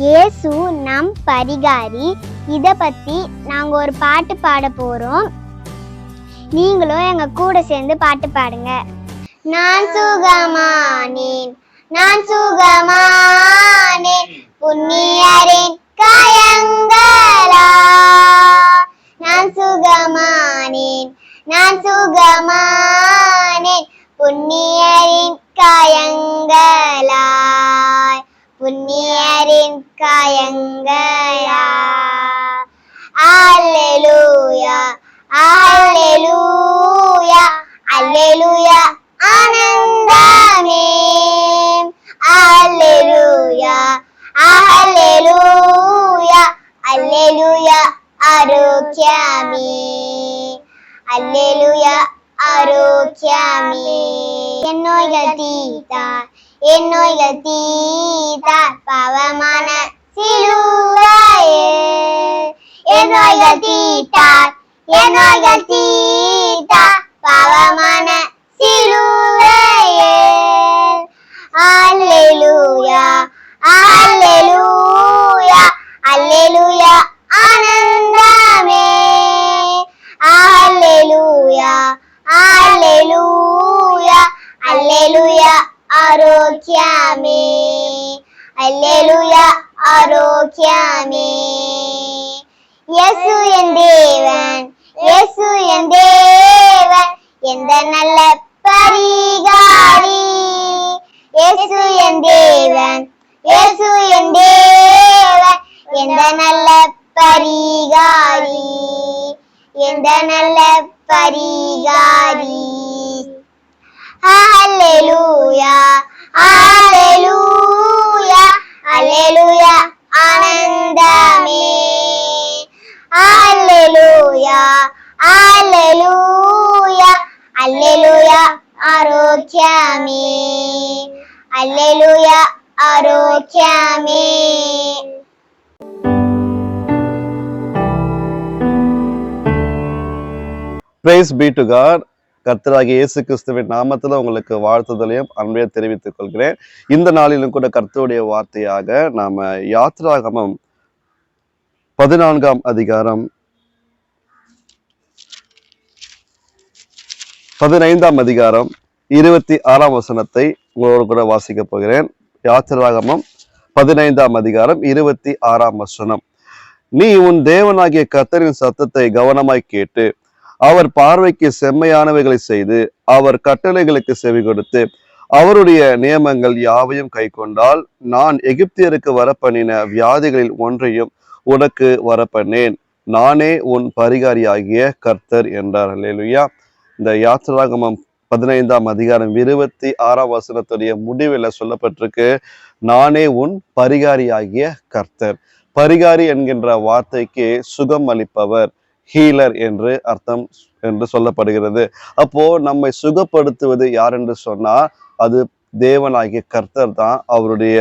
இயேசு நம் பரிகாரி. இத பத்தி நாங்க ஒரு பாட்டு பாட போறோம். நீங்களும் எங்க கூட சேர்ந்து பாட்டு பாடுங்க. நான் சுகமானேன், நான் சுகமானேன், புண்ணியரின் காயங்களா. நான் சுகமானேன், நான் சுகமானேன், புண்ணியரின் காயங்களாய், புண்ணியரின் காயங்களா. அல்லேலூயா, அல்லேலூயா, அல்லேலூயா, ஆனந்தமே. அல்லேலூயா, அல்லேலூயா, அல்லேலூயா, ஆரோக்கியமே. அல்லேலூயா, ஆரோக்கியமே. என் நோய்கள் தீர்த்தார், என் நோய்கள் தீர்த்தார், பாவமான சிலுவையே. என் நோய்கள் தீர்த்தார், என் நோய்கள் தீர்த்தார், பாவமான சிலுவையே. அல்லேலூயா, அல்லேலூயா, அல்லேலூயா, ஆனந்தமே. அல்லேலூயா, அல்லேலூயா, அல்லேலூயா, ஆரோக்கியமே. அல்லேலூயா, ஆரோக்கியமே. இயேசு என் தேவன், இயேசு என் தேவன், எந்த நல்ல பரிகாரி. இயேசு என் தேவன், இயேசு என் தேவன், எந்த நல்ல பரிகாரி, எந்த நல்ல பரிகாரி. அல்லேலூயா, அல்லேலூயா, அல்லேலூயா, ஆனந்தமே. அல்லேலூயா, அல்லேலூயா, அல்லேலூயா, ஆரோக்கியமே. அல்லேலூயா, ஆரோக்கியமே. Praise be to God. கர்த்தராகிய இயேசு கிறிஸ்துவின் நாமத்துல உங்களுக்கு வாழ்த்துதலையும் அன்பையும் தெரிவித்துக் கொள்கிறேன். இந்த நாளிலும் கூட கர்த்தருடைய வார்த்தையாக நாம யாத்ராகமம் 14ஆம் அதிகாரம் 15ஆம் அதிகாரம் 26ஆம் வசனத்தை உங்களோடு கூட வாசிக்க போகிறேன். யாத்ராகமம் 15ஆம் அதிகாரம் 26ஆம் வசனம். நீ உன் தேவனாகிய கர்த்தரின் சத்தத்தை கவனமாய் கேட்டு அவர் பார்வைக்கு செம்மையானவைகளை செய்து அவர் கட்டளைகளுக்கு செவி கொடுத்து அவருடைய நியமங்கள் யாவையும் கை கொண்டால் நான் எகிப்தியருக்கு வரப்பண்ணின வியாதிகளில் ஒன்றையும் உனக்கு வரப்பண்ணேன். நானே உன் பரிகாரியாகிய கர்த்தர் என்றார். அல்லேலூயா. இந்த யாத்ராகமம் 15ஆம் அதிகாரம் 26ஆம் வசனத்துடைய முடிவில் சொல்லப்பட்டிருக்கு, நானே உன் பரிகாரியாகிய கர்த்தர். பரிகாரி என்கின்ற வார்த்தைக்கு சுகம் அளிப்பவர், ஹீலர் என்று அர்த்தம் என்று சொல்லப்படுகிறது. அப்போ நம்மை சுகப்படுத்துவது யார் என்று சொன்னா அது தேவனாகிய கர்த்தர் தான். அவருடைய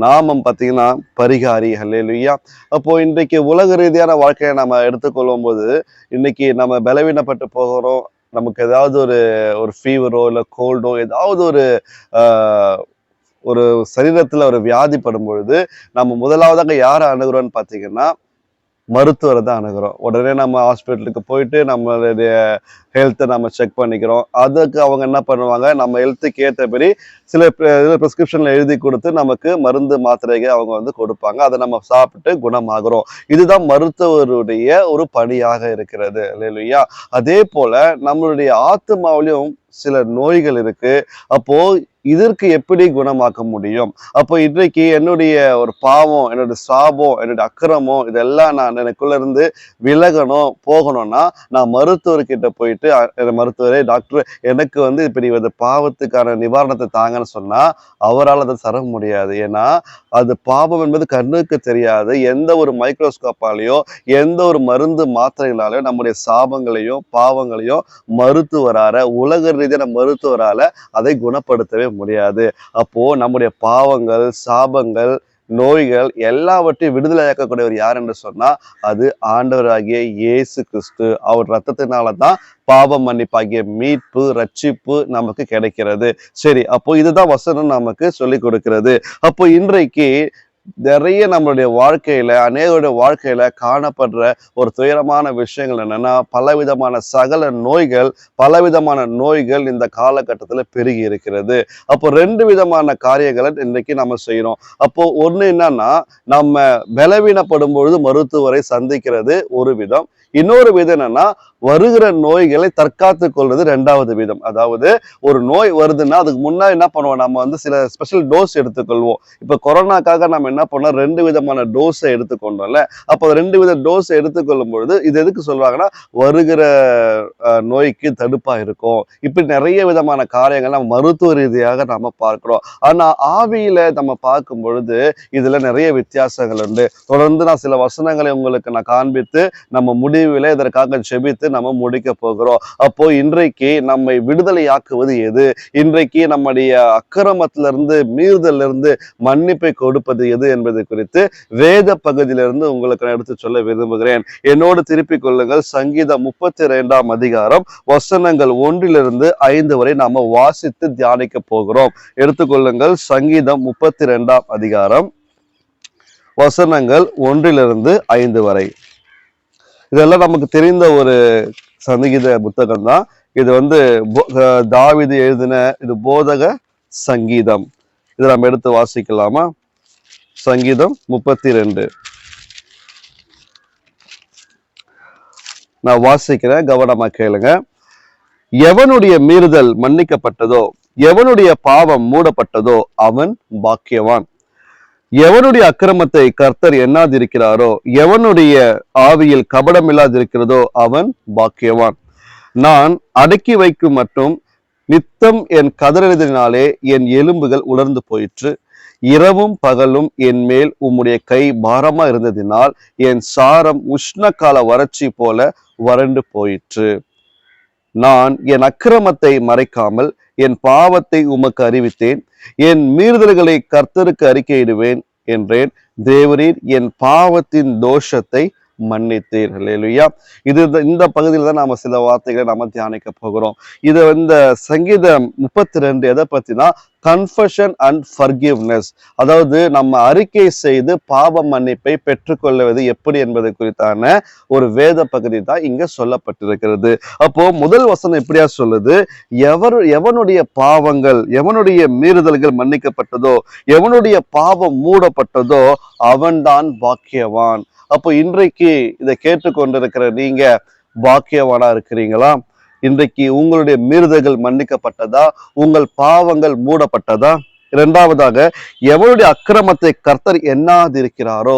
நாமம் பார்த்தீங்கன்னா பரிகாரி. அல்லேலூயா. அப்போ இன்றைக்கு உலக ரீதியான வாழ்க்கையை நம்ம எடுத்துக்கொள்ளும் போது இன்னைக்கு நம்ம பலவீனப்பட்டு போகிறோம். நமக்கு ஏதாவது ஒரு ஃபீவரோ இல்லை கோல்டோ ஏதாவது ஒரு சரீரத்துல ஒரு வியாதிப்படும் பொழுது நம்ம முதலாவதாக யாரை அணுகிறோம்னு பார்த்தீங்கன்னா மருத்துவரை தான் அணுகிறோம். உடனே நம்ம ஹாஸ்பிட்டலுக்கு போயிட்டு நம்மளுடைய ஹெல்த்தை நம்ம செக் பண்ணிக்கிறோம். அதுக்கு அவங்க என்ன பண்ணுவாங்க, நம்ம ஹெல்த்துக்கு ஏற்றபடி சில ப்ரிஸ்கிரிப்ஷன்ல எழுதி கொடுத்து நமக்கு மருந்து மாத்திரைகள் அவங்க கொடுப்பாங்க. அதை நம்ம சாப்பிட்டு குணமாகிறோம். இதுதான் மருத்துவருடைய ஒரு பணியாக இருக்கிறது. இல்லையா? அதே போல நம்மளுடைய ஆத்மாவிலையும் சில நோய்கள் இருக்கு. அப்போ இதற்கு எப்படி குணமாக்க முடியும்? அப்போ இன்றைக்கு என்னுடைய ஒரு பாவம், என்னுடைய சாபம், என்னுடைய அக்கிரமம் இதெல்லாம் நான் எனக்குள்ள இருந்து விலகணும் போகணும்னா நான் மருத்துவர்கிட்ட போயிட்டு மருத்துவரே டாக்டர் எனக்கு இப்படி பாவத்துக்கான நிவாரணத்தை தாங்கன்னு சொன்னா அவரால் அதை தர முடியாது. ஏன்னா அது பாவம் என்பது கண்ணுக்கு தெரியாது. எந்த ஒரு மைக்ரோஸ்கோப்பாலேயோ எந்த ஒரு மருந்து மாத்திரைகளாலேயோ நம்முடைய சாபங்களையும் பாவங்களையும் மருத்துவரால, உலக ரீதியான மருத்துவரால அதை குணப்படுத்தவே முடியாது. அப்போ நம்முடைய பாவங்கள், சாபங்கள், நோய்கள் எல்லாவற்றையும் விடுதலையாக்கக்கூடியவர் யார் என்று சொன்னா அது ஆண்டவராகிய இயேசு கிறிஸ்து. அவர் ரத்தத்தினாலதான் பாவ மன்னிப்பாகிய மீட்பு, ரட்சிப்பு நமக்கு கிடைக்கிறது. சரி, அப்போ இதுதான் வசனம் நமக்கு சொல்லி கொடுக்கிறது. அப்போ இன்றைக்கு நிறைய நம்மளுடைய வாழ்க்கையில அநேகருடைய வாழ்க்கையில காணப்படுற ஒரு துயரமான விஷயங்கள் என்னன்னா, பலவிதமான சகல நோய்கள் இந்த காலகட்டத்துல பெருகி இருக்கிறது. அப்போ 2 விதமான காரியங்களை இன்றைக்கு நம்ம செய்யறோம். அப்போ ஒண்ணு என்னன்னா, நம்ம பலவீனப்படும் பொழுது மருத்துவரை சந்திக்கிறது ஒரு விதம். இன்னொரு விதம் என்னன்னா, வருகிற நோய்களை தற்காத்து கொள்வது 2வது விதம். அதாவது ஒரு நோய் வருதுன்னா அதுக்கு முன்னாடி என்ன பண்ணுவோம், நம்ம வந்து சில ஸ்பெஷல் டோஸ் எடுத்துக்கொள்வோம். இப்ப கொரோனாக்காக நம்ம என்ன பண்ணோம், 2 விதமான டோஸை எடுத்துக்கொண்டோம்ல. அப்போ 2 வித டோஸ் எடுத்துக்கொள்ளும் பொழுது இது எதுக்கு சொல்றாங்கன்னா, வருகிற நோய்க்கு தடுப்பா இருக்கும். இப்படி நிறைய விதமான காரியங்கள் நம்ம மருத்துவ ரீதியாக நம்ம பார்க்கிறோம். ஆனா ஆவியில நம்ம பார்க்கும் பொழுது இதுல நிறைய வித்தியாசங்கள் உண்டு. தொடர்ந்து நான் சில வசனங்களை உங்களுக்கு நான் காண்பித்து நம்ம முடிவில் இதற்காக ஜெபித்து நம்ம முடிக்க போகிறோம். அப்போ இன்றைக்கு நம்மை விடுதலையாக்குவது எது, இன்றைக்கு நம்முடைய அக்கிரமத்திலிருந்து மீறுதலிருந்து மன்னிப்பை கொடுப்பது எது என்பது குறித்து வேத பகுதியிலிருந்து உங்களுக்கு நான் எடுத்து சொல்ல விரும்புகிறேன். என்னோடு திருப்பிக் கொள்ளுங்கள். சங்கீதம் 32ஆம் அதிகாரம் வசனங்கள் 1 - 5 வரை நாம வாசித்து தியானிக்க போகிறோம். எடுத்துக்கொள்ளுங்கள். சங்கீதம் 32ஆம் அதிகாரம் வசனங்கள் 1 - 5 வரை. இதெல்லாம் நமக்கு தெரிந்த ஒரு சங்கீத புத்தகம் தான். இது வந்து தாவீது எழுதின இது போதக சங்கீதம். இதை நம்ம எடுத்து வாசிக்கலாமா? சங்கீதம் 32 நான் வாசிக்கிறேன், கவனமா கேளுங்க. எவனுடைய மீறுதல் மன்னிக்கப்பட்டதோ, எவனுடைய பாவம் மூடப்பட்டதோ அவன் பாக்கியவான். எவனுடைய அக்கிரமத்தை கர்த்தர் எண்ணாதிருக்கிறாரோ, எவனுடைய ஆவியில் கபடம் இல்லாதிருக்கிறதோ அவன் பாக்கியவான். நான் அடக்கி வைக்கும் மட்டும் நித்தம் என் கதறலினாலே என் எலும்புகள் உலர்ந்து போயிற்று. இரவும் பகலும் என் மேல் உம்முடைய கை பாரமா இருந்ததினால் என் சாரம் உஷ்ணகால வறட்சி போல வறண்டு போயிற்று. நான் என் அக்கிரமத்தை மறைக்காமல் என் பாவத்தை உமக்கு அறிவித்தேன். என் மீறுதல்களை கர்த்தருக்கு அறிக்கையிடுவேன் என்றேன். தேவரீர் என் பாவத்தின் தோஷத்தை மன்னித்தீர். ஹல்லேலூயா. இந்த பகுதியில் தான் நாம சில வார்த்தைகளை நாம தியானிக்க போகிறோம். இது இந்த சங்கீதம் 32 எதை பத்தினா, கன்ஃபஷன் அண்ட் ஃபர்கிவ்னஸ். அதாவது நம்ம அறிக்கை செய்து பாவ மன்னிப்பை பெற்றுக்கொள்வது எப்படி என்பது குறித்தான ஒரு வேத பகுதி தான் இங்க சொல்லப்பட்டிருக்கிறது. அப்போ முதல் வசனம் இப்படியா சொல்லுது, எவனுடைய பாவங்கள், எவனுடைய மீறுதல்கள் மன்னிக்கப்பட்டதோ, எவனுடைய பாவம் மூடப்பட்டதோ அவன்தான் பாக்கியவான். அப்போ இன்றைக்கு இதை கேட்டுக்கொண்டிருக்கிற நீங்க பாக்கியவானா இருக்கிறீங்களா? இன்றைக்கு உங்களுடைய மீறுதல்கள் மன்னிக்கப்பட்டதா? உங்கள் பாவங்கள் மூடப்பட்டதா? இரண்டாவதாக, எவனுடைய அக்கிரமத்தை கர்த்தர் எண்ணாதிருக்கிறாரோ,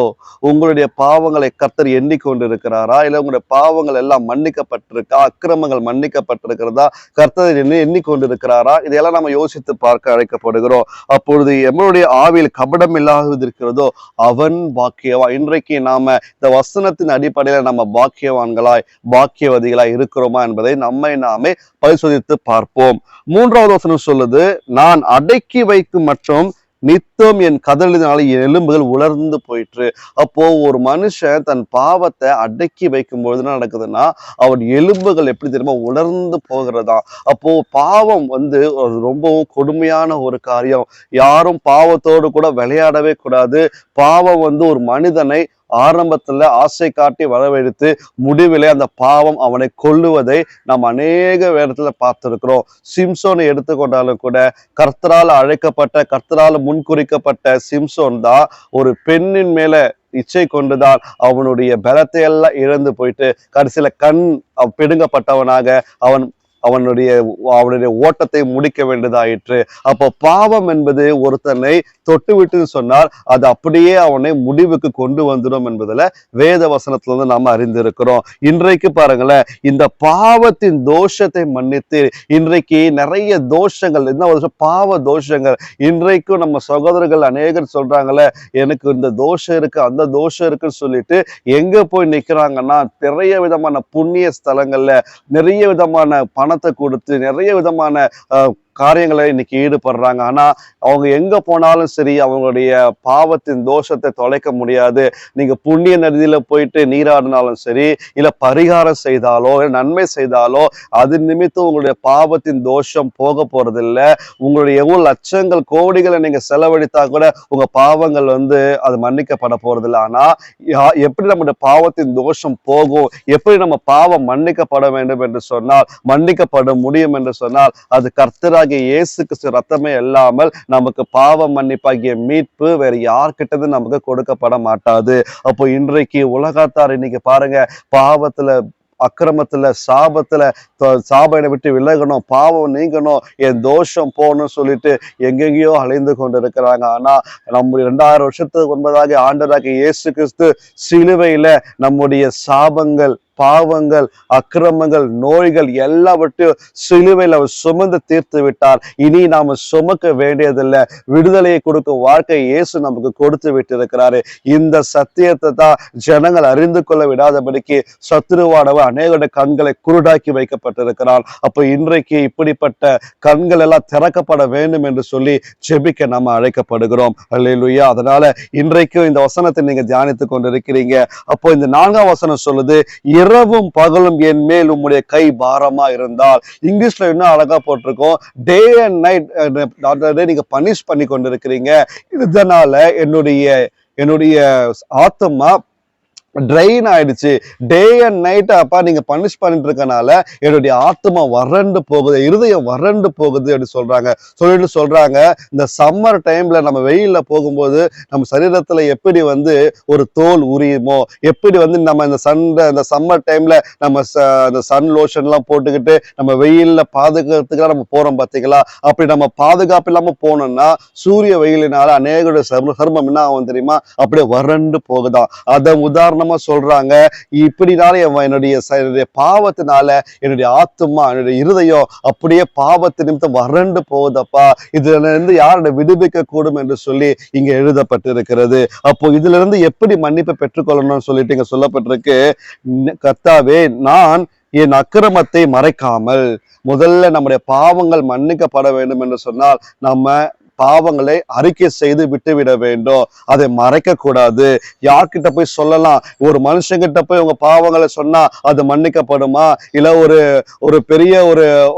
உங்களுடைய பாவங்களை கர்த்தர் எண்ணிக்கொண்டிருக்கிறாரா? இல்லை உங்களுடைய பாவங்கள் எல்லாம் மன்னிக்கப்பட்டிருக்கா? அக்கிரமங்கள் மன்னிக்கப்பட்டிருக்கிறதா? கர்த்தர் எண்ணிக்கொண்டிருக்கிறாரா? இதையெல்லாம் நம்ம யோசித்து பார்க்க அழைக்கப்படுகிறோம். அப்பொழுது எவனுடைய ஆவியில் கபடம் இல்லாதிருக்கிறதோ அவன் பாக்கியவான். இன்றைக்கு நாம இந்த வசனத்தின் அடிப்படையில நம்ம பாக்கியவான்களாய் பாக்கியவதிகளாய் இருக்கிறோமா என்பதை நம்மை நாமே பரிசோதித்து பார்ப்போம். 3வது வசனம் சொல்லுது, நான் அடக்கி வைக்கும் மற்றும் நித்தம் என் கதறலினால என் எலும்புகள் உலர்ந்து போயிற்று. அப்போ ஒரு மனுஷன் தன் பாவத்தை அடக்கி வைக்கும் பொழுது என்ன நடக்குதுன்னா, அவன் எலும்புகள் எப்படி தெரியுமா உலர்ந்து போகிறதா. அப்போ பாவம் வந்து ரொம்பவும் கொடுமையான ஒரு காரியம். யாரும் பாவத்தோடு கூட விளையாடவே கூடாது. பாவம் வந்து ஒரு மனிதனை ஆரம்பத்துல ஆசை காட்டி வரவழைத்து முடிவிலே அந்த பாவம் அவனை கொல்லுவதை நாம் அநேக இடத்துல பார்த்திருக்கிறோம். சிம்சோனை எடுத்துக்கொண்டாலும் கூட கர்த்தரால் அழைக்கப்பட்ட, கர்த்தரால் முன்குறிக்கப்பட்ட சிம்சோன் தான் ஒரு பெண்ணின் மேல இச்சை கொண்டுதான் அவனுடைய பலத்தை எல்லாம் இழந்து போயிட்டு கடைசியில கண் பிடுங்கப்பட்டவனாக அவனுடைய ஓட்டத்தை முடிக்க வேண்டியதாயிற்று. அப்போ பாவம் என்பது ஒருத்தனை தொட்டு விட்டுன்னு சொன்னால் அது அப்படியே அவனை முடிவுக்கு கொண்டு வந்துடும் என்பதுல வேத வசனத்துல இருந்து நாம அறிந்திருக்கிறோம். இன்றைக்கு பாருங்களேன், இந்த பாவத்தின் தோஷத்தை மன்னித்து, இன்றைக்கு நிறைய தோஷங்கள், என்ன பாவ தோஷங்கள் இன்றைக்கும் நம்ம சகோதரர்கள் அநேகர் சொல்றாங்களே, எனக்கு இந்த தோஷம் இருக்கு அந்த தோஷம் இருக்குன்னு சொல்லிட்டு எங்க போய் நிக்கிறாங்கன்னா, நிறைய விதமான புண்ணிய ஸ்தலங்கள்ல நிறைய விதமான பணத்தை கொடுத்து, நிறைய விதமான காரியங்களை இன்னைக்கு ஈடுபடுறாங்க. ஆனா அவங்க எங்க போனாலும் சரி அவங்களுடைய பாவத்தின் தோஷத்தை தொலைக்க முடியாது. நீங்க புண்ணிய நதியில போயிட்டு நீராடினாலும் சரி, இல்ல பரிகாரம் செய்தாலோ நன்மை செய்தாலோ அது நிமித்தம் உங்களுடைய பாவத்தின் தோஷம் போக போறதில்ல. உங்களுடைய எவ்வளவு லட்சங்கள் கோடிகளை நீங்க செலவழித்தா கூட உங்க பாவங்கள் அது மன்னிக்கப்பட போறதில்லை. ஆனா எப்படி நம்முடைய பாவத்தின் தோஷம் போகும், எப்படி நம்ம பாவம் மன்னிக்கப்பட வேண்டும் என்று சொன்னால், மன்னிக்கப்பட முடியும் என்று சொன்னால், அது கர்த்தராகிய இயேசு கிறிஸ்து ரத்தமே இல்லாமல் நமக்கு பாவ மன்னிப்பாகிய மீட்பு வேற யார்கிட்டது நமக்கு கொடுக்கப்பட மாட்டாது. அப்போ இன்றைக்கு உலகத்தார் இன்னைக்கு பாருங்க, பாவத்துல அக்கிரமத்துல சாபத்துல சாபனை விட்டு விலகணும், பாவம் நீங்கணும், என் தோஷம் போகணும்னு சொல்லிட்டு எங்கெங்கேயோ அலைந்து கொண்டு இருக்கிறாங்க. ஆனா நம்முடைய 2000 வருஷத்துக்கு முன்பதாக ஆண்டவராகிய இயேசு கிறிஸ்து சிலுவையில நம்முடைய சாபங்கள் பாவங்கள் அக்கிரமங்கள் நோய்கள் எல்லாவற்றையும் சிலுவையில் அவர் சுமந்து தீர்த்து விட்டார். இனி நாம சுமக்க வேண்டியதில்லை. விடுதலையை கொடுக்கும் வாழ்க்கை இயேசு நமக்கு கொடுத்து விட்டிருக்கிறாரு. இந்த சத்தியத்தை தான் ஜனங்கள் அறிந்து கொள்ள விடாதபடிக்கு சத்துருவானவர் அநேகருடைய கண்களை குருடாக்கி வைக்கப்பட்டிருக்கிறார். அப்போ இன்றைக்கு இப்படிப்பட்ட கண்கள் எல்லாம் திறக்கப்பட வேண்டும் என்று சொல்லி ஜெபிக்க நம்ம அழைக்கப்படுகிறோம். அல்லேலூயா. அதனால இன்றைக்கும் இந்த வசனத்தை நீங்க தியானித்துக் கொண்டிருக்கிறீங்க. அப்போ இந்த 4ஆம் வசனம் சொல்லுது, இரவும் பகலும் என் மேல் உம்முடைய கை பாரமா இருந்தால். இங்கிலீஷ்ல இன்னும் அழகா போட்டிருக்கோம், டே அண்ட் நைட் நீங்க பனிஷ் பண்ணி கொண்டிருக்கிறீங்க. இதனால என்னுடைய ஆத்மா ட்ரெயின் ஆயிடுச்சு. டே அண்ட் நைட் அப்பா நீங்க பனிஷ் பண்ணிட்டு இருக்கனால என்னுடைய ஆத்மா வறண்டு போகுது, இருதயம் வறண்டு போகுது அப்படின்னு சொல்றாங்க. இந்த சம்மர் டைம்ல நம்ம வெயில்ல போகும்போது நம்ம சரீரத்துல எப்படி ஒரு தோல் உரியுமோ, எப்படி நம்ம இந்த சம்மர் டைம்ல நம்ம இந்த சன் லோஷன் எல்லாம் போட்டுக்கிட்டு நம்ம வெயில்ல பாதுகாத்துக்கலாம் நம்ம போறோம் பாத்தீங்களா? அப்படி நம்ம பாதுகாப்பு இல்லாம போனோம்னா சூரிய வெயிலினால அநேக சர்மம் என்ன ஆகும் தெரியுமா? அப்படியே வறண்டு போகுதான். அதை உதாரணம் சொல்றாங்க. இப்படினால என்னுடைய பாவத்தினால என்னுடைய ஆத்துமா என்னுடைய இருதயம் அப்படியே பாவத்து நிமித்தம் வறண்டு போகுதப்பா, இதுல இருந்து யாரை விடுவிக்க கூடும் என்று சொல்லி இங்க எழுதப்பட்டிருக்கிறது. அப்போ இதுல இருந்து எப்படி மன்னிப்பை பெற்றுக்கொள்ளணும்னு சொல்லிட்டு இங்க சொல்லப்பட்டிருக்கு, கர்த்தாவே நான் என் அக்கிரமத்தை மறைக்காமல். முதல்ல நம்முடைய பாவங்கள் மன்னிக்கப்பட வேண்டும் என்று சொன்னால் நம்ம பாவங்களை அறிக்கை செய்து விட்டுவிட வேண்டும். அதை மறைக்க கூடாது. யார்கிட்ட போய் சொல்லலாம்? ஒரு மனுஷங்கிட்ட போய் உங்க பாவங்களை சொன்னா அது மன்னிக்கப்படுமா? இல்ல ஒரு பெரிய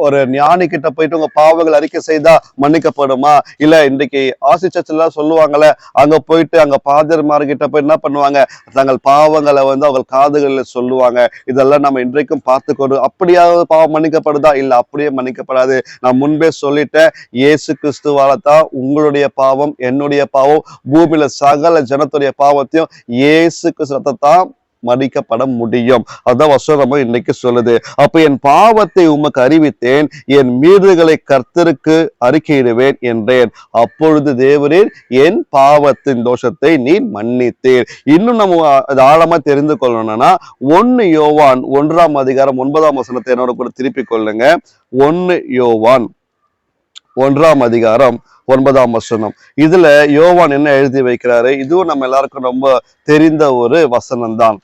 ஒரு ஞானி கிட்ட போயிட்டு உங்க பாவங்களை அறிக்கை செய்தா மன்னிக்கப்படுமா? இல்ல இன்றைக்கு ஆசிச்சர்ச்செல்லாம் சொல்லுவாங்கல்ல, அங்க போயிட்டு அங்க பாதிரிமார்கிட்ட போய் என்ன பண்ணுவாங்க, தங்கள் பாவங்களை அவங்க காதுகளில் சொல்லுவாங்க. இதெல்லாம் நம்ம இன்றைக்கும் பார்த்துக்கொண்டு அப்படியாவது பாவம் மன்னிக்கப்படுதா? இல்ல, அப்படியே மன்னிக்கப்படாது. நான் முன்பே சொல்லிட்டேன், இயேசு கிறிஸ்துவால தான் உங்களுடைய பாவம் என்னுடைய பாவம் பூமியில சகல ஜனத்துடைய பாவத்தையும் இயேசு கிறிஸ்துதான் மன்னிக்கப்பட முடியும். அதான் வசனம் இன்னைக்கு சொல்லுது. அப்ப என் பாவத்தை உமக்கு அறிவித்தேன், என் மீறுதலை கர்த்தருக்கு அறிக்கையிடுவேன் என்றேன். அப்பொழுது தேவரீர் என் பாவத்தின் தோஷத்தை நீ மன்னித்தீர். இன்னும் நம்ம ஆழமா தெரிந்து கொள்ளணும்னா 1 யோவான் 1ஆம் அதிகாரம் 9ஆம் வசனத்தை என்னோட கூட திருப்பிக் கொள்ளுங்க. 1 யோவான் 1ஆம் அதிகாரம் 9ஆம் வசனம். இதுல யோவான் என்ன எழுதி வைக்கிறாரு? இதுவும் நம்ம எல்லாருக்கும் ரொம்ப தெரிந்த ஒரு வசனம் தான்.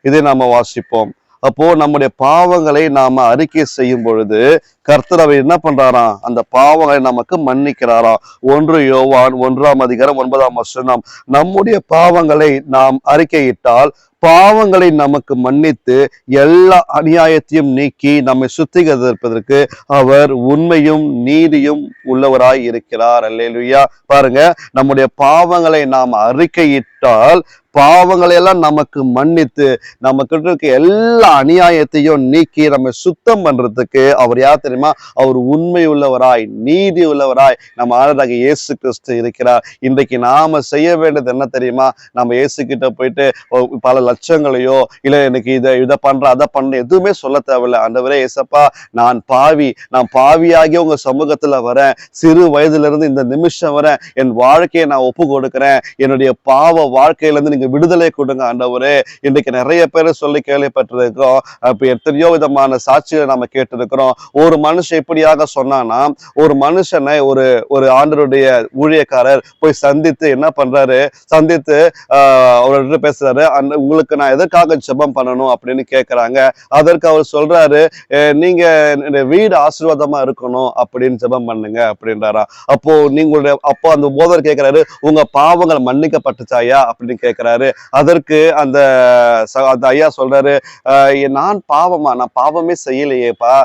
இதை நாம வாசிப்போம். அப்போ நம்முடைய பாவங்களை நாம அறிக்கை செய்யும் பொழுது கர்த்தர் அவர் என்ன பண்றாராம்? அந்த பாவங்களை நமக்கு மன்னிக்கிறாராம். 1 யோவான் 1ஆம் அதிகாரம் 9ஆம் வசனம். நம்முடைய பாவங்களை நாம் அறிக்கையிட்டால் பாவங்களை நமக்கு மன்னித்து எல்லா அநியாயத்தையும் நீக்கி நம்மை சுத்திகரிப்பதற்கு அவர் உண்மையும் நீதியும் உள்ளவராய் இருக்கிறார். அல்லேலூயா. பாருங்க, நம்முடைய பாவங்களை நாம் அறிக்கையிட்டால் பாவங்களை எல்லாம் நமக்கு மன்னித்து நமக்கு இருக்க எல்லா அநியாயத்தையும் நீக்கி நம்ம சுத்தம் பண்றதுக்கு அவர் யார் தெரியுமா? அவர் உண்மை உள்ளவராய் நீதி உள்ளவராய் நம்ம ஆண்டவராகிய இயேசு கிறிஸ்து இருக்கிறார். இன்றைக்கு நாம செய்ய வேண்டியது என்ன தெரியுமா? நம்ம இயேசு கிட்ட போயிட்டு பல லட்சங்களையோ இல்ல எனக்கு இதை பண்ற அதை பண்ற எதுவுமே சொல்ல தேவையில்லை. ஆண்டவரே ஏசப்பா, நான் பாவியாகி உங்க சமூகத்துல வரேன். சிறு வயதுல இருந்து இந்த நிமிஷம் வரை என் வாழ்க்கையை நான் ஒப்பு கொடுக்கிறேன். என்னுடைய பாவ வாழ்க்கையில இருந்து நீங்க விடுதலை கொடுங்க ஆண்டவரே. இன்றைக்கு நிறைய பேரை சொல்லி கேள்விப்பட்டிருக்கிறோம். இப்ப எத்தனையோ விதமான சாட்சிகளை நம்ம கேட்டிருக்கிறோம். ஒரு மனுஷன் இப்படியாக சொன்னானா, ஒரு மனுஷனை ஒரு ஒரு ஆண்டவருடைய ஊழியக்காரர் போய் சந்தித்து என்ன பண்றாரு, சந்தித்து அவர்கிட்ட பேசுறாரு. உங்களுக்கு நான் எதற்காக ஜெபம் பண்ணணும் அப்படின்னு கேட்கிறாங்க. அதற்கு அவர் சொல்றாரு, நீங்க வீடு ஆசீர்வாதமா இருக்கணும் அப்படின்னு ஜெபம் பண்ணுங்க அப்படின்றாரா. அப்போ அந்த போதர் கேட்கிறாரு, உங்க பாவங்கள் மன்னிக்கப்பட்டுச்சாயா அப்படின்னு கேட்கிறாரு. அதற்கு அந்த ஐயா சொல்றாரு, நான் பாவமே செய்யலையேப்பா,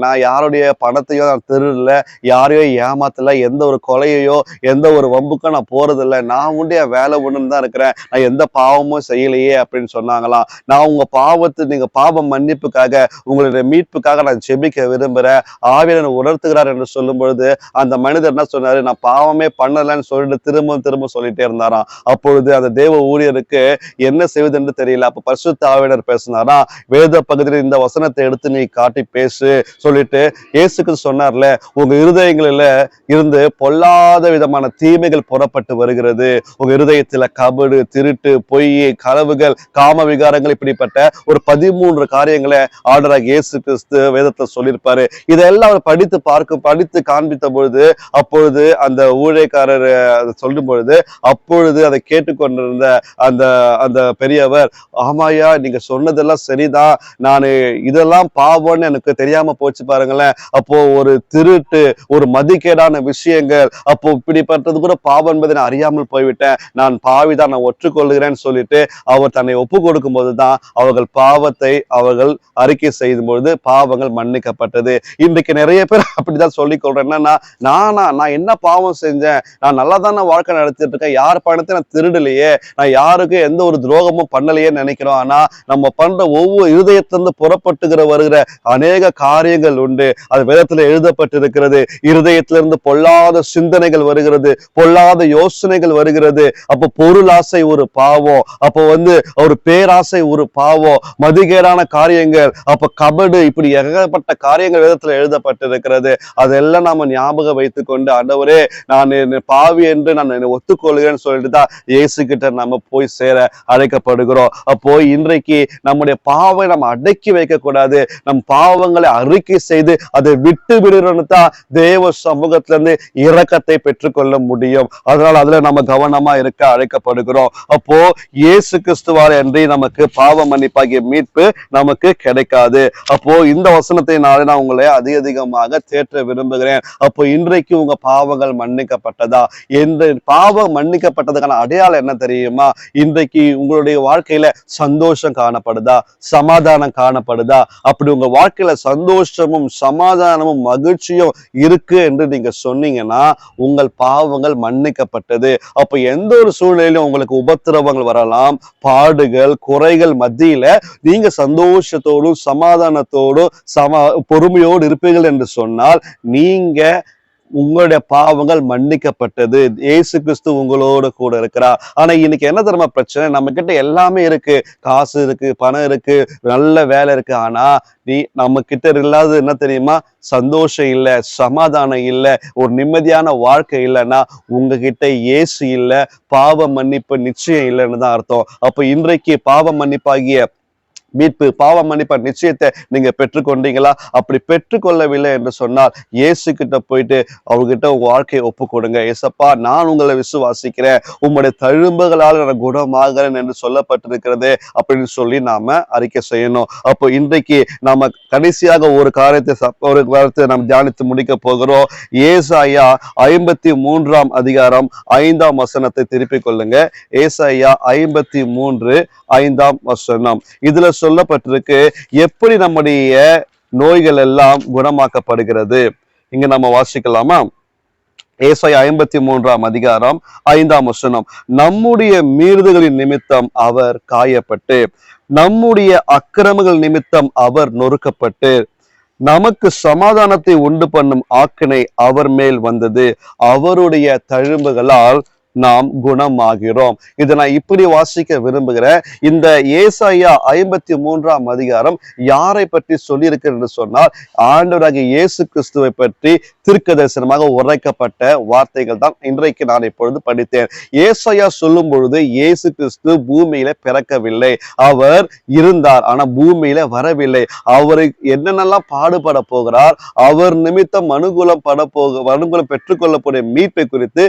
நான் யாருடைய பணத்தையோ நான் திருடல, யாரையோ ஏமாத்தல, எந்த ஒரு கொலையையோ எந்த ஒரு வம்புக்கும் நான் போறதில்லை, நான் உடைய வேலை ஒண்ணுன்னு தான் இருக்கிறேன், நான் எந்த பாவமும் செய்யலையே அப்படின்னு சொன்னாங்களாம். நான் உங்க நீங்க பாவம் மன்னிப்புக்காக உங்களுடைய மீட்புக்காக நான் ஜெபிக்க விரும்புறேன், ஆவியானவர் உணர்த்துகிறார் என்று சொல்லும் பொழுது அந்த மனிதர் என்ன சொன்னாரு, நான் பாவமே பண்ணலன்னு சொல்லிட்டு திரும்ப சொல்லிட்டே இருந்தாராம். அப்பொழுது அந்த தேவ ஊழியருக்கு என்ன செய்வது என்று தெரியல. அப்ப பரிசுத்த ஆவியானவர் பேசினாரா, வேத பகுதியில் இந்த வசனத்தை எடுத்து நீ காட்டி பேசு சொல்லிட்டு இயேசுக்கு சொன்னார்ல, உங்க இருதயங்களில இருந்து பொல்லாத விதமான தீமைகள் புறப்பட்டு வருகிறது, உங்க இருதயத்துல கபடு, திருட்டு, பொய், களவுகள், காம விகாரங்கள், இப்படிப்பட்ட ஒரு 13 காரியங்களை ஆண்டவராகிய இயேசு கிறிஸ்து வேதத்தை சொல்லியிருப்பாரு. இதெல்லாம் அவர் படித்து காண்பித்த பொழுது, அப்பொழுது அந்த ஊழியக்காரர் சொல்லும் பொழுது, அப்பொழுது அதை கேட்டுக்கொண்டிருந்த அந்த அந்த பெரியவர், ஆமாயா நீங்க சொன்னதெல்லாம் சரிதான், நான் இதெல்லாம் பாவம்னு எனக்கு தெரியாம போச்சு பாருங்களேன், அப்போ ஒரு திருட்டு, ஒரு மதிக்கேடான விஷயங்கள், அப்போ இப்படிப்பட்டது கூட பாவம் என்பதை நான் அறியாமல் போய்விட்டேன், நான் பாவிதான், நான் ஒற்றுக்கொள்கிறேன்னு சொல்லிட்டு அவர் தன்னை ஒப்பு கொடுக்கும் போதுதான் அவர்கள் பாவத்தை அவர்கள் அறிக்கை செய்யும் பொழுது பாவங்கள் மன்னிக்கப்பட்டது. இன்றைக்கு நிறைய பேர் அப்படிதான் சொல்லிக் கொள்றேன். என்னன்னா, நான் என்ன பாவம் செஞ்சேன், நான் நல்லா தானே வாழ்க்கை நடத்திட்டு இருக்கேன், யார் பணத்தை நான் திருடலையே, நான் யாருக்கும் எந்த ஒரு துரோகமும் பண்ணலையே நினைக்கிறோம். ஆனா நம்ம பண்ற ஒவ்வொரு இருதயத்திலிருந்து புறப்பட்டுகிற வருகிற அநேக காரியங்கள் உண்டு. அது வேதத்துல எழுதப்பட்டிருக்கிறது. இருதயத்திலிருந்து பொல்லாத சிந்தனைகள் வருகிறது, பொல்லாத யோசனைகள் வருகிறது. அப்போ பொருளாசை ஒரு பாவம், அப்போ ஒரு பேராசை ஒரு பாவம், மதிகேடான காரியங்கள், அப்ப கபடு, இப்படி ஏகப்பட்ட காரியங்கள் வேதத்துல எழுதப்பட்டிருக்கிறது. அதெல்லாம் நாம ஞாபகம் வைத்துக் கொண்டு, ஆண்டவரே நான் பாவி என்று நான் ஒத்துக்கொள்கிறேன்னு சொல்லிட்டு தான் இயேசு கிட்ட நம்ம போய் சேர அழைக்கப்படுகிறோம். அப்போ இன்றைக்கு நம்முடைய பாவை நம்ம அடக்கி வைக்க கூடாது, நம் பாவங்களை அறிக்கை செய்து அதை விட்டு விடுறோன்னு தான் தேவ சமூகத்திலிருந்து இரக்கத்தை பெற்றுக்கொள்ள முடியும். அதனால அதுல நம்ம கவனமா இருக்க அழைக்கப்படுகிறோம். அப்போ இயேசு கிறிஸ்துவால் அன்றி நமக்கு பாவ மன்னிப்பாகிய மீட்பு நமக்கு கிடைக்காது. அப்போ இந்த வசனத்தை நான் உங்களை அதிகமாக தேற்ற விரும்புகிறேன். அப்போ இன்றைக்கு உங்க பாவங்கள் மன்னிக்கப்பட்டதா? என்று பாவம் மன்னிக்கப்பட்டதுக்கான அடையாளம் என்ன தெரியுமா? இன்றைக்கு உங்களுடைய வாழ்க்கையில சந்தோஷம் காணப்படுதா, சமாதானம் காணப்படுதா? அப்படி உங்க வாழ்க்கையில சந்தோஷமும் சமாதானமும் மகிழ்ச்சியும் இருக்கு என்று நீங்க சொன்னீங்கன்னா உங்கள் பாவங்கள் மன்னிக்கப்பட்டது. அப்ப எந்த ஒரு சூழ்நிலையிலும் உங்களுக்கு உபத்திரவங்கள் வரலாம், பாடுகள், குறைகள் மத்தியில நீங்க சந்தோஷத்தோடும் சமாதானத்தோடும் பொறுமையோடு இருப்பீர்கள் என்று சொன்னால் நீங்க உங்களுடைய பாவங்கள் மன்னிக்கப்பட்டது. இயேசு கிறிஸ்து உங்களோட கூட இருக்கிறார். ஆனா இன்னைக்கு என்ன தெரியுமா பிரச்சனை? நம்ம கிட்ட எல்லாமே இருக்கு, காசு இருக்கு, பணம் இருக்கு, நல்ல வேலை இருக்கு. ஆனா நம்ம கிட்ட இல்லாதது என்ன தெரியுமா? சந்தோஷம் இல்ல, சமாதானம் இல்ல, ஒரு நிம்மதியான வாழ்க்கை இல்லைன்னா உங்ககிட்ட இயேசு இல்ல, பாவ மன்னிப்பு நிச்சயம் இல்லைன்னு தான் அர்த்தம். அப்ப இன்றைக்கு பாவ மன்னிப்பாகிய மீட்பு, பாவ மன்னிப்ப நிச்சயத்தை நீங்க பெற்றுக்கொண்டீங்களா? அப்படி பெற்றுக்கொள்ளவில்லை என்று சொன்னால் இயேசு கிட்ட போயிட்டு அவர்கிட்ட உங்க வாழ்க்கையை ஒப்பு கொடுங்க. ஏசப்பா, நான் உங்களை விசுவாசிக்கிறேன், உங்களுடைய தழும்புகளால் நான் குணமாகிறேன் என்று சொல்லப்பட்டிருக்கிறது அப்படின்னு சொல்லி நாம அறிக்கை செய்யணும். அப்போ இன்றைக்கு நாம கடைசியாக ஒரு காரியத்தை நாம் தியானித்து முடிக்க போகிறோம். ஏசாயா 53 அதிகாரம் 5ஆம் வசனத்தை திருப்பிக் கொள்ளுங்க. ஏசாயா 53:5 வசனம். இதுல சொல்லப்பட்டிருக்கு எப்படி நம்முடைய நோய்கள் எல்லாம் குணமாக்கப்படுகிறது. இங்க நம்ம வாசிக்கலாமா? ஏசாயா 53 அதிகாரம் 5ஆம் வசனம். நம்முடைய மீறுதல்களின் நிமித்தம் அவர் காயப்பட்டு, நம்முடைய அக்கிரமங்கள் நிமித்தம் அவர் நொறுக்கப்பட்டு, நமக்கு சமாதானத்தை உண்டு பண்ணும் ஆக்கினை அவர் மேல் வந்தது, அவருடைய தழும்புகளால் நாம் குணமாகிறோம். இதை நான் இப்படி வாசிக்க விரும்புகிறேன். இந்த ஏசாயா 53ஆம் அதிகாரம் யாரை பற்றி சொல்லியிருக்கு என்று சொன்னால், ஆண்டவராகிய இயேசு கிறிஸ்துவை பற்றி தீர்க்க தரிசனமாக உரைக்கப்பட்ட வார்த்தைகள் தான் இன்றைக்கு நான் இப்பொழுது படித்தேன். ஏசாயா சொல்லும் பொழுது இயேசு கிறிஸ்து பூமியில பிறக்கவில்லை, அவர் இருந்தார், ஆனா பூமியில வரவில்லை. அவருக்கு என்னென்னலாம் பாடுபட போகிறார், அவர் நிமித்தம் மனுகுலம் பெற்றுக்கொள்ளக்கூடிய மீட்பை குறித்து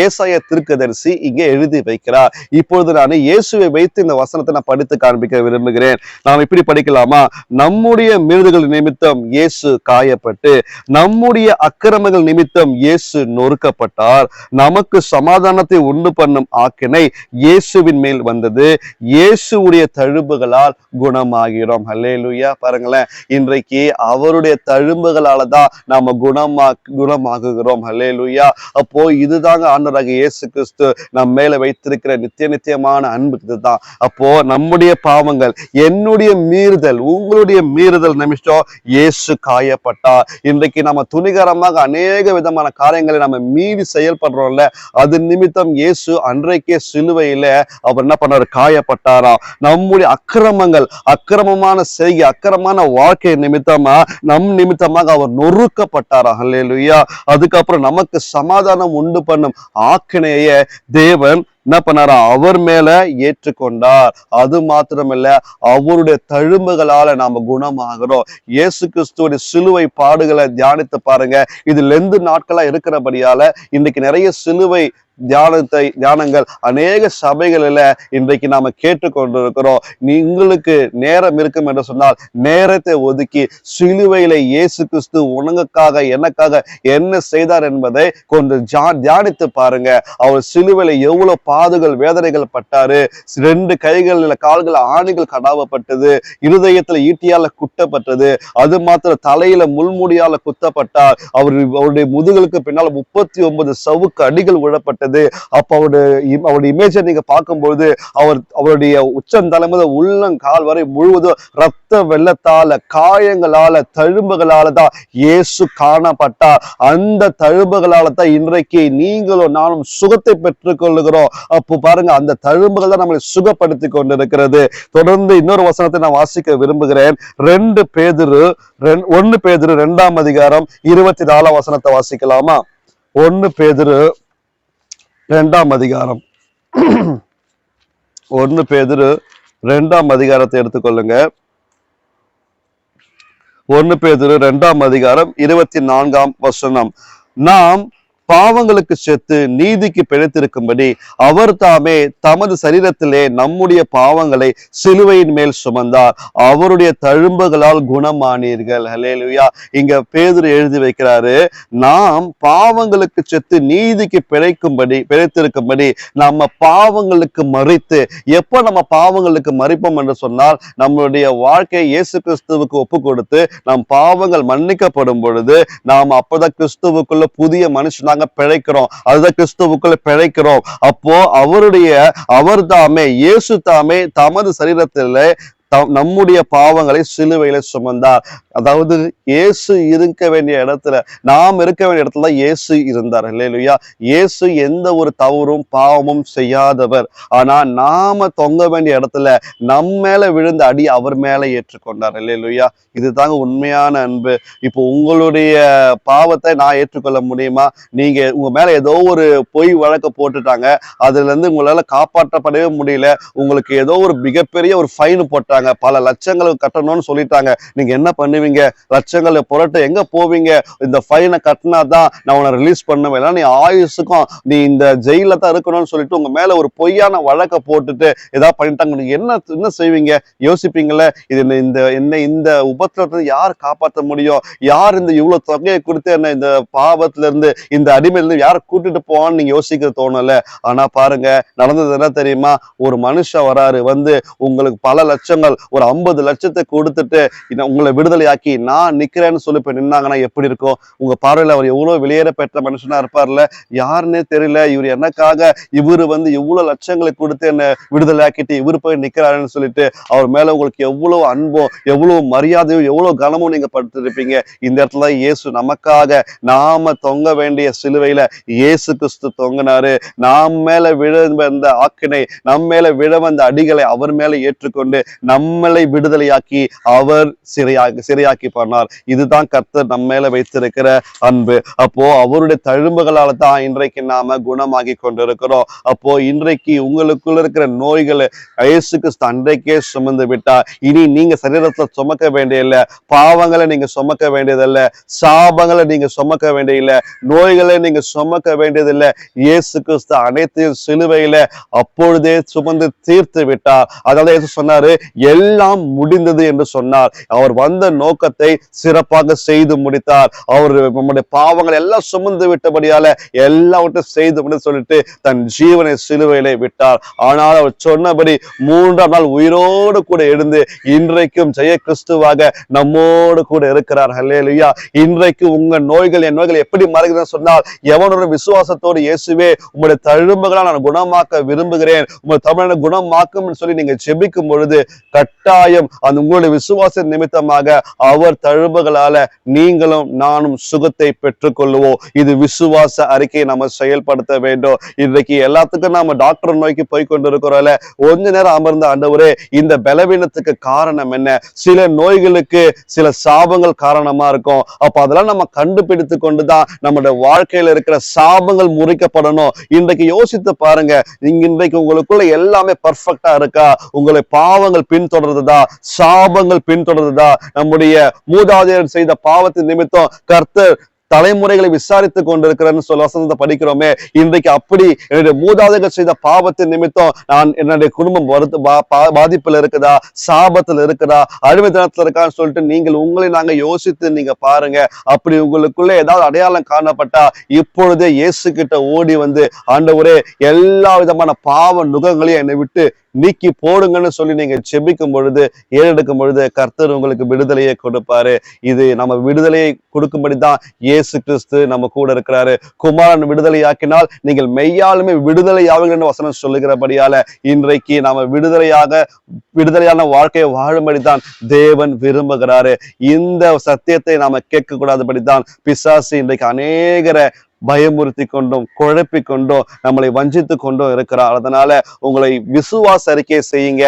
ஏசாயா தீர்க்கதரிசி இங்கே எழுதி வைக்கிறார். இப்பொழுது நான் இயேசுவை வைத்து இந்த வசனத்தை நான் படித்து காண்பிக்க விரும்புகிறேன். நாம் இப்படி படிக்கலாமா? நம்முடைய மீறுதல்கள் நிமித்தம் இயேசு காயப்பட்டு, நம்முடைய அக்கிரமங்கள் நிமித்தம் இயேசு நொறுக்கப்பட்டார், நமக்கு சமாதானத்தை உண்டு பண்ணும் ஆக்கினை இயேசுவின் மேல் வந்தது, இயேசுடைய தழும்புகளால் குணமாகிறோம். அல்லேலூயா. பாருங்களேன், இன்றைக்கு அவருடைய தழும்புகளால தான் நாம குணமாகுகிறோம். அல்லேலூயா. அப்போ இதுதாங்க ஆண்டவராகிய இயேசு கிறிஸ்து நம்ம மேல வைத்திருக்கிற நித்தியமான அன்பு இதுதான். அப்போ நம்முடைய பாவங்கள், என்னுடைய மீறுதல், உங்களுடைய மீறுதல் நிமிஷம் இயேசு காயப்பட்டார். இன்றைக்கு நம்ம துணிகரமாக அநேக விதமான காரியங்களை நம்ம மீறி செயல்படுறோம்ல, அது நிமித்தம் இயேசு அன்றைக்கே சிலுவையில அவர் என்ன பண்ணாரு? காயப்பட்டாராம். நம்முடைய அக்கிரமங்கள், அக்கிரமமான செய்கை, அக்கிரமமான வாழ்க்கை நிமித்தமாக அவர் நொறுக்கப்பட்டாராம். அல்லேலூயா. அதுக்கப்புறம் நமக்கு சமாதானம் உண்டு பண்ணும் ஆக்கினைய தேவன் என்ன பண்ணாரா? அவர் மேல ஏற்றுக்கொண்டார். அது மாத்திரமல்ல, அவருடைய தழும்புகளால நாம குணமாகிறோம். இயேசு கிறிஸ்துவோட சிலுவை பாடுகளை தியானித்து பாருங்க. இது லெந்து நாட்களா இருக்கிறபடியால இன்னைக்கு நிறைய சிலுவை தியானங்கள் அநேக சபைகளில இன்றைக்கு நாம கேட்டுக்கொண்டிருக்கிறோம். உங்களுக்கு நேரம் இருக்கும் என்று சொன்னால் நேரத்தை ஒதுக்கி சிலுவையில இயேசு கிறிஸ்து உனக்காக எனக்காக என்ன செய்தார் என்பதை கொஞ்சம் தியானித்து பாருங்க. அவர் சிலுவையில எவ்வளவு பாடுகள் வேதனைகள் பட்டாரு. 2 கைகளில் கால்கள் ஆணிகள் கடாவப்பட்டது, இருதயத்துல ஈட்டியால குட்டப்பட்டது, அது மாத்திரம் தலையில முள்முடியால குத்தப்பட்டார். அவருடைய முதுகளுக்கு பின்னால் 39 சவுக்கு அடிகள் விழப்பட்டது. அப்ப அவருடைய இமேஜை நீங்க பார்க்கும்போது அவருடைய உச்சந்தலை முதல் உள்ளங்கால் வரை முழுவதும் ரத்த வெள்ளத்தால, காயங்களால, தழும்புகளால தான் இயேசு காணப்பட்டார். அந்த தழும்புகளால தான் இன்றைக்கு நீங்களும் நானும் சுகத்தை பெற்றுக் கொள்ளுகிறோம். அப்போ பாருங்க, அந்த தழும்புகள் தான் நம்மளை சுகப்படுத்தி கொண்டிருக்கிறது. தொடர்ந்து இன்னொரு வசனத்தை நான் வாசிக்க விரும்புகிறேன். 1 பேதுரு 2ஆம் அதிகாரம் 24ஆம் வசனத்தை வாசிக்கலாமா? 1 பேதுரு 2ஆம் அதிகாரம் 1 பேதுரு 2ஆம் அதிகாரத்தை எடுத்துக்கொள்ளுங்க. 1 பேதுரு 2ஆம் அதிகாரம் 24ஆம் வசனம். நாம் பாவங்களுக்கு செத்து நீதிக்கு பிழைத்திருக்கும்படி அவர் தாமே தமது சரீரத்திலே நம்முடைய பாவங்களை சிலுவையின் மேல் சுமந்தார், அவருடைய தழும்புகளால் குணமானீர்கள். அல்லேலூயா. இங்க பேதுரு எழுதி வைக்கிறாரு, நாம் பாவங்களுக்கு செத்து நீதிக்கு பிழைத்திருக்கும்படி நம்ம பாவங்களுக்கு மறித்து, எப்ப நம்ம பாவங்களுக்கு மறிப்போம் என்று சொன்னால், நம்மளுடைய வாழ்க்கையை இயேசு கிறிஸ்துவுக்கு ஒப்பு கொடுத்து நம் பாவங்கள் மன்னிக்கப்படும் பொழுது நாம் அப்பதான் கிறிஸ்துவுக்குள்ள புதிய மனுஷனாக பிழைக்கிறோம். அதுதான் கிறிஸ்துவுக்குள்ள பிழைக்கிறோம். அப்போ அவர் தாமே, இயேசு தாமே தமது சரீரத்திலே நம்முடைய பாவங்களை சிலுவையில சுமந்தார். அதாவது இயேசு இருக்க வேண்டிய இடத்துல, நாம் இருக்க வேண்டிய இடத்துல இயேசு இருந்தார். இல்லையா? இயேசு எந்த ஒரு தவறும் பாவமும் செய்யாதவர். ஆனா நாம தொங்க வேண்டிய இடத்துல நம்ம மேல விழுந்த அடி அவர் மேல ஏற்றுக்கொண்டார். இல்லையா? இதுதாங்க உண்மையான அன்பு. இப்போ உங்களுடைய பாவத்தை நான் ஏற்றுக்கொள்ள முடியுமா? நீங்க உங்க மேல ஏதோ ஒரு பொய் வழக்க போட்டுட்டாங்க, அதுல இருந்து உங்களால காப்பாற்றப்படவே முடியல, உங்களுக்கு ஏதோ ஒரு மிகப்பெரிய ஒரு ஃபைன் போட்டாங்க, பல லட்சங்களுக்கு கட்டணும்னு சொல்லிட்டாங்க. நீங்க என்ன பண்ணுவீங்க? லட்சங்களை புரட்ட எங்க போவீங்க? இந்த ஃபைனை கட்டினாதான் நான் உன்னை ரிலீஸ் பண்ணுவேன், நீ ஆயுசுக்கும் நீ இந்த ஜெயில தான் இருக்கணும்னு சொல்லிட்டு உங்க மேல ஒரு பொய்யான வழக்க போட்டுட்டு ஏதாவது பண்ணிட்டாங்க. நீங்க என்ன செய்வீங்க? யோசிப்பீங்கல்ல, இந்த உபத்திரத்தை யார் காப்பாற்ற முடியும்? யார் இந்த இவ்வளவு தொகையை கொடுத்து என்ன இந்த பாவத்துல இருந்து, இந்த அடிமையிலிருந்து யாரை கூட்டிட்டு போவான்னு நீங்க யோசிக்க தோணல. ஆனா பாருங்க, நடந்தது என்ன தெரியுமா? ஒரு மனுஷன் வராரு, வந்து உங்களுக்கு பல லட்சங்கள் மக்கள் ஒரு 50 லட்சத்தை கொடுத்துட்டு உங்களை விடுதலையாக்கி நான் நிக்கிறேன்னு சொல்லி போய் நின்னாங்கன்னா எப்படி இருக்கும்? உங்க பார்வையில அவர் எவ்வளவு வெளியேற பெற்ற மனுஷனா இருப்பார்ல, யாருன்னே தெரியல, இவர் எனக்காக இவரு இவ்வளவு லட்சங்களை கொடுத்து என்ன விடுதலையாக்கிட்டு இவரு போய் நிக்கிறாருன்னு சொல்லிட்டு அவர் மேல உங்களுக்கு எவ்வளவு அன்பும் எவ்வளவு மரியாதையும் எவ்வளவு கனமும் நீங்க படுத்திருப்பீங்க. இந்த இடத்துல இயேசு நமக்காக நாம தொங்க வேண்டிய சிலுவையில இயேசு கிறிஸ்து தொங்கினாரு. நாம் மேல விழ வந்த ஆக்கினை, நம்ம மேல விழ வந்த அடிகளை அவர் மேல ஏற்றுக்கொண்டு நம்மளை விடுதலையாக்கி அவர் சிறையாக்கி பண்ணார். இதுதான் கர்த்தர் நம்ம மேல வைத்திருக்கிற அன்பு. அப்போ அவருடைய தழும்புகளால தான் இன்றைக்கு நாம குணமாகி கொண்டிருக்கிறோம். அப்போ இன்றைக்கு உங்களுக்குள்ள இருக்கிற நோய்களை இயேசு கிறிஸ்து அன்றைக்கே சுமந்து விட்டா. இனி நீங்க சரீரத்துல சுமக்க வேண்டிய இல்ல, பாவங்களை நீங்க சுமக்க வேண்டியதில்ல, சாபங்களை நீங்க சுமக்க வேண்டியதில்லை, நோய்களை நீங்க சுமக்க வேண்டியதில்லை. இயேசு கிறிஸ்து அனைத்தையும் சிலுவையில அப்பொழுதே சுமந்து தீர்த்து விட்டார். அதனால இயேசு சொன்னாரு, எல்லாம் முடிந்தது என்று சொன்னார். அவர் வந்த நோக்கத்தை சிறப்பாக செய்து முடித்தார். அவர் நம்முடைய பாவங்களை எல்லாம் சுமந்து விட்டபடியால எல்லாவற்றையும் செய்து முடித்து சொல்லிட்டு தன் ஜீவனை சிலுவையிலே விட்டார். ஆனால் அவர் சொன்னபடி 3ஆம் நாள் உயிரோடு கூட எழுந்து இன்றைக்கும் ஜெய கிறிஸ்துவாக நம்மோடு கூட இருக்கிறார். ஹல்லேலூயா. இன்றைக்கு உங்க நோய்கள், என் நோய்கள் எப்படி மறைகிறதுன்னு சொன்னால், எவனோட விசுவாசத்தோடு இயேசுவே உங்களுடைய தழும்புகளை நான் குணமாக்க விரும்புகிறேன், உங்களுடைய தமிழனை குணமாக்கும் சொல்லி நீங்க ஜெபிக்கும் பொழுது கட்டாயம் அந்த உங்களுடைய விசுவாச நிமித்தமாக அவர் தழும்புகளால நீங்களும் நானும் சுகத்தை பெற்றுக் கொள்ளுவோம். இது விசுவாச அறிக்கையை நம்ம செயல்படுத்த வேண்டும். இன்றைக்கு எல்லாத்துக்கும் நாம டாக்டர் நோய்க்கு போய் கொண்டிருக்கிறோம்ல, கொஞ்ச நேரம் அமர்ந்த ஆண்டவரே இந்த பலவீனத்துக்கு காரணம் என்ன? சில நோய்களுக்கு சில சாபங்கள் காரணமா இருக்கும். அப்ப அதெல்லாம் நம்ம கண்டுபிடித்து கொண்டுதான் நம்முடைய வாழ்க்கையில இருக்கிற சாபங்கள் முறிக்கப்படணும். இன்றைக்கு யோசித்து பாருங்க, இன்றைக்கு உங்களுக்குள்ள எல்லாமே பர்ஃபெக்டா இருக்கா? உங்களை பாவங்கள் பின்தொடர்றதா, சாபங்கள் பின்தொடர்றதா? நம்முடைய மூதாதையர் செய்த பாவத்தின் நிமித்தம் கர்த்தர் தலைமுறைகளை விசாரித்துக் கொண்டிருக்கிறேன்னு சொல்ல வசனத்தை படிக்கிறோமே. இன்றைக்கு அப்படி என்னுடைய மூதாதையர்கள் செய்த பாவத்தின் நிமித்தம் நான் என்னுடைய குடும்பம் பாதிப்புல இருக்குதா, சாபத்துல இருக்குதா, அடிமைத்தனத்துல இருக்கான்னு சொல்லிட்டு நீங்கள் உங்களை நாங்க யோசித்து நீங்க பாருங்க. அப்படி உங்களுக்குள்ள ஏதாவது அடையாளம் காணப்பட்டா இப்பொழுதே இயேசு கிட்ட ஓடி வந்து, ஆண்டவரே எல்லா விதமான பாவ நுகங்களையும் என்னை விட்டு நீக்கி போடுங்கன்னு சொல்லி நீங்க செபிக்கும் பொழுது, ஏறெடுக்கும் பொழுது கர்த்தர் உங்களுக்கு விடுதலையை கொடுப்பாரு. இது நம்ம விடுதலையை கொடுக்கும்படிதான் இயேசு கிறிஸ்து நம்ம கூட இருக்கிறாரு. குமாரன் விடுதலையாக்கினால் நீங்கள் மெய்யாலுமே விடுதலை ஆவீங்கன்னு வசனம் சொல்லுகிறபடியால இன்றைக்கு நாம விடுதலையான வாழ்க்கையை வாழும்படிதான் தேவன் விரும்புகிறாரு. இந்த சத்தியத்தை நாம கேட்க கூடாதபடிதான் பிசாசு இன்றைக்கு அநேகரை பயமுறுத்தி கொண்டும் குழப்பி கொண்டும் நம்மளை வஞ்சித்து கொண்டும் இருக்கிறார். அதனால உங்களை விசுவாச அறிக்கை செய்யுங்க.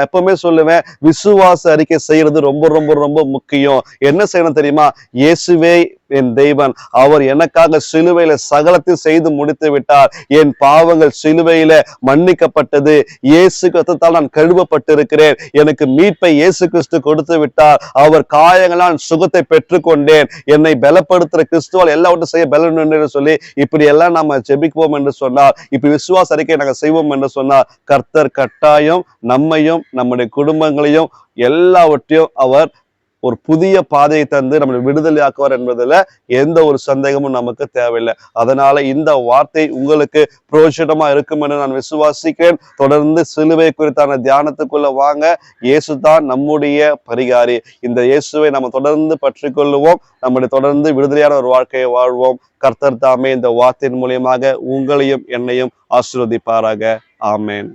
எப்பவுமே சொல்லுவேன், விசுவாச அறிக்கை செய்யறது ரொம்ப ரொம்ப ரொம்ப முக்கியம். என்ன செய்யணும் தெரியுமா? இயேசுவே என் தெய்வன், அவர் எனக்காக சிலுவையில சகலத்தையும் செய்து முடித்து விட்டார். என் பாவங்கள் சிலுவையில மன்னிக்கப்பட்டது. இயேசு கிறிஸ்துவால் நான் கழுவப்பட்டிருக்கிறேன். எனக்கு மீட்பை இயேசு கிறிஸ்து கொடுத்து விட்டார். அவர் காயங்களால் சுகத்தை பெற்றுக்கொண்டேன். என்னை பலப்படுத்துற கிறிஸ்துவால் எல்லாவற்றையும் செய்ய பலன் என்று சொல்லி இப்படி எல்லாம் நம்ம ஜெபிப்போம் என்று சொன்னார், இப்படி விசுவாச அறிக்கை நாங்கள் செய்வோம் என்று சொன்னார், கர்த்தர் கட்டாயம் நம்மையும் நம்முடைய குடும்பங்களையும் எல்லாவற்றையும் அவர் ஒரு புதிய பாதையை தந்து நம்மளை விடுதலையாக்குவார் என்பதுல எந்த ஒரு சந்தேகமும் நமக்கு தேவையில்லை. அதனால இந்த வார்த்தை உங்களுக்கு பிரயோஜனமா இருக்கும் என்று நான் விசுவாசிக்கிறேன். தொடர்ந்து சிலுவை குறித்தான தியானத்துக்குள்ள வாங்க. இயேசு தான் நம்முடைய பரிகாரி. இந்த இயேசுவை நம்ம தொடர்ந்து பற்றி கொள்ளுவோம். நம்முடைய தொடர்ந்து விடுதலையான ஒரு வாழ்க்கையை வாழ்வோம். கர்த்தர் தாமே இந்த வார்த்தையின் மூலியமாக உங்களையும் என்னையும் ஆசீர்வதிப்பாராக. ஆமேன்.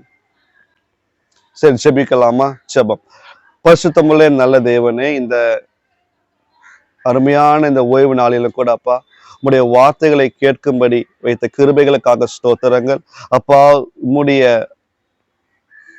சரி, ஜெபிக்கலாமா? ஜெபம். பரிசுத்தமுள்ள நல்ல தேவனே, இந்த அருமையான இந்த ஓய்வு நாளில கூட அப்பா உம்முடைய வார்த்தைகளை கேட்கும்படி வைத்த கிருபைகளுக்காக ஸ்தோத்திரங்கள் அப்பா. உம்முடைய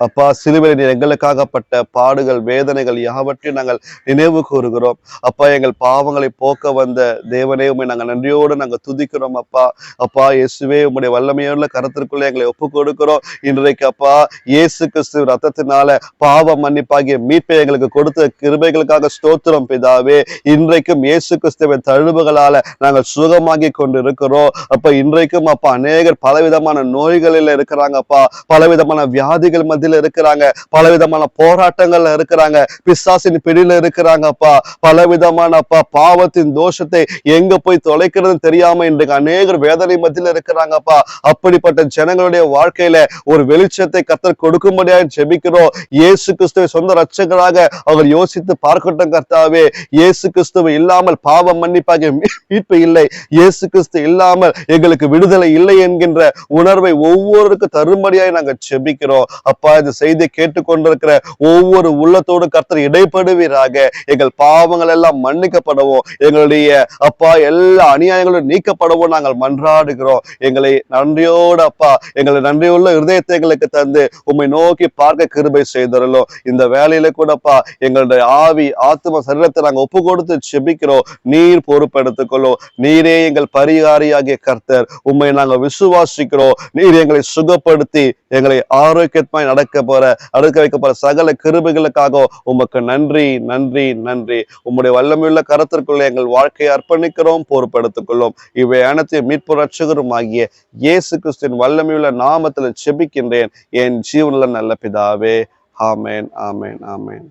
அப்பா சிலுவையில் நீர் எங்களுக்காகப்பட்ட பாடுகள், வேதனைகள் யாவற்றையும் நாங்கள் நினைவு கூறுகிறோம் அப்பா. எங்கள் பாவங்களை போக்க வந்த தேவனே, உண்மை நாங்கள் நன்றியோடு நாங்கள் துதிக்கிறோம் அப்பா. அப்பா இயேசுவே, உம்முடைய வல்லமையுள்ள கருத்திற்குள்ளே எங்களை ஒப்பு கொடுக்கிறோம். இன்றைக்கு அப்பா இயேசு கிறிஸ்து ரத்தத்தினால பாவ மன்னிப்பாகிய மீட்பை எங்களுக்கு கொடுத்த கிருபைகளுக்காக ஸ்தோத்திரம் பிதாவே. இன்றைக்கும் இயேசு கிறிஸ்துவின் தழும்புகளால நாங்கள் சுகமாகி கொண்டு இருக்கிறோம் அப்ப. இன்றைக்கும் அப்பா அநேகர் பலவிதமான நோய்களில் இருக்கிறாங்க அப்பா. பலவிதமான வியாதிகள் மத்தியில் மத்தியில இருக்கிறாங்க, பலவிதமான போராட்டங்கள்ல இருக்கிறாங்க, பிசாசின் பிடியில இருக்கிறாங்க அப்பா, பலவிதமான அப்பா பாவத்தின் தோஷத்தை எங்க போய் தொலைக்கிறதுன்னு தெரியாம இன்றைக்கு அநேகர் வேதனை மத்தியில இருக்கிறாங்கப்பா. அப்படிப்பட்ட ஜனங்களுடைய வாழ்க்கையில ஒரு வெளிச்சத்தை கர்த்தர் கொடுக்கும்படியாக ஜெபிக்கிறோம். இயேசு கிறிஸ்துவை சொந்த ரட்சகராக அவர் யோசித்து பார்க்கட்டும் கர்த்தாவே. இயேசு கிறிஸ்துவை இல்லாமல் பாவம் மன்னிப்பாக மீட்பு இல்லை, இயேசு கிறிஸ்து இல்லாமல் எங்களுக்கு விடுதலை இல்லை என்கின்ற உணர்வை ஒவ்வொருக்கும் தரும்படியாய் நாங்கள் ஜெபிக்கிறோம் அப்பா. இந்த செய்தியை கேட்டுக்கொண்டிருக்கிற ஒவ்வொரு உள்ளத்தோடு கர்த்தர் இடைப்படுவீராக. எங்கள் பாவங்கள் எல்லாம் மன்னிக்கப்படவும், எங்களுடைய அப்பா எல்லா அநியாயங்களும் நீக்கப்படவும் நாங்கள் மன்றாடுகிறோம். எங்களை நன்றியோடு அப்பா, எங்களை நன்றியுள்ள இருதயத்தை எங்களுக்கு தந்து உம்மை நோக்கி பார்க்க கிருபை செய்தரலும். இந்த வேலையில கூடப்பா எங்களுடைய ஆவி ஆத்ம சரீரத்தை நாங்கள் ஒப்பு கொடுத்து ஜெபிக்கிறோம். நீர் பொறுப்பெடுத்துக் கொள்ளும். நீரே எங்கள் பரிகாரியாகிய கர்த்தர். உம்மை நாங்கள் விசுவாசிக்கிறோம். நீர் எங்களை சுகப்படுத்தி எங்களை ஆரோக்கியமாய் நடக்க வைக்க போற சகல கிருபைகளுக்காக உமக்கு நன்றி நன்றி நன்றி. உம்முடைய வல்லமையுள்ள கரத்திற்குள்ள எங்கள் வாழ்க்கையை அர்ப்பணிக்கிறோம். பொறுப்பெடுத்துக் கொள்ளும். இவை அனைத்தையும் மீட்பு ரட்சகரும் ஆகிய இயேசு கிறிஸ்துவின் வல்லமையுள்ள நாமத்தில் ஜெபிக்கின்றேன் என் ஜீவனுள்ள நல்ல பிதாவே. ஆமென், ஆமென், ஆமென்.